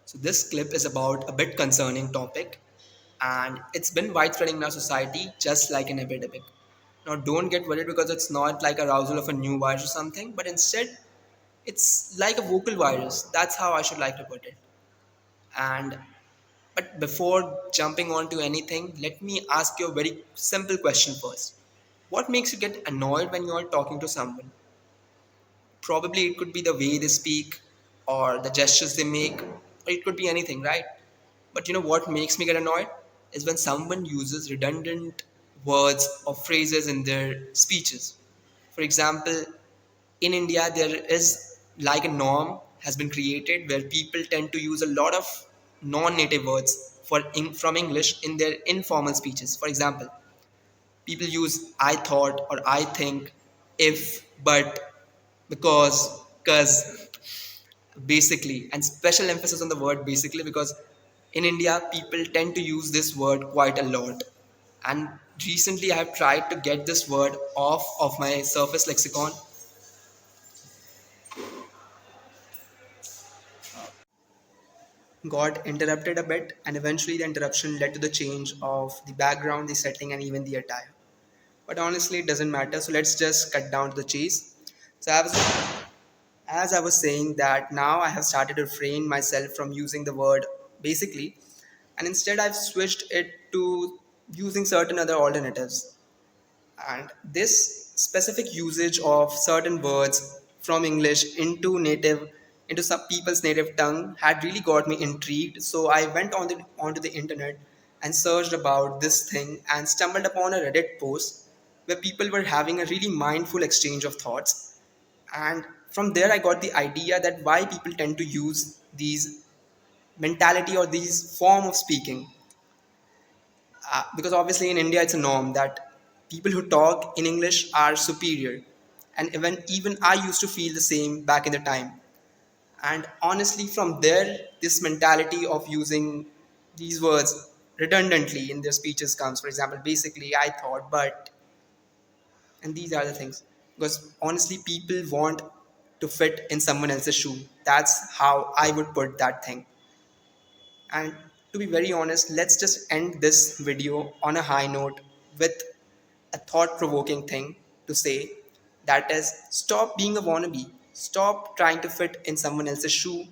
So this clip is about a bit concerning topic and it's been widespreading in our society just like an epidemic. Now don't get worried because it's not like arousal of a new virus or something, but instead it's like a vocal virus. That's how I should like to put it. And but before jumping on to anything, let me ask you a very simple question first. What makes you get annoyed when you're talking to someone? Probably it could be the way they speak or the gestures they make, or it could be anything, right? But you know what makes me get annoyed is when someone uses redundant words or phrases in their speeches. For example, in India, there is like a norm has been created where people tend to use a lot of non-native words from English in their informal speeches. For example, people use I thought or I think, if, but, because, basically, and special emphasis on the word basically because in India people tend to use this word quite a lot. And recently I have tried to get this word off of my surface lexicon, got interrupted a bit, and eventually the interruption led to the change of the background, the setting, and even the attire. But honestly, it doesn't matter. So let's just cut down to the chase. So as I was saying that now I have started to refrain myself from using the word basically, and instead I've switched it to using certain other alternatives. And this specific usage of certain words from English into some people's native tongue had really got me intrigued. So I went onto the internet and searched about this thing and stumbled upon a Reddit post where people were having a really mindful exchange of thoughts. And from there I got the idea that why people tend to use these mentality or these form of speaking, because obviously in India it's a norm that people who talk in English are superior, and even I used to feel the same back in the time. And honestly, from there, this mentality of using these words redundantly in their speeches comes. For example, basically, I thought, but, and these are the things. Because honestly, people want to fit in someone else's shoe. That's how I would put that thing. And to be very honest, let's just end this video on a high note with a thought provoking thing to say, that is, stop being a wannabe. Stop trying to fit in someone else's shoe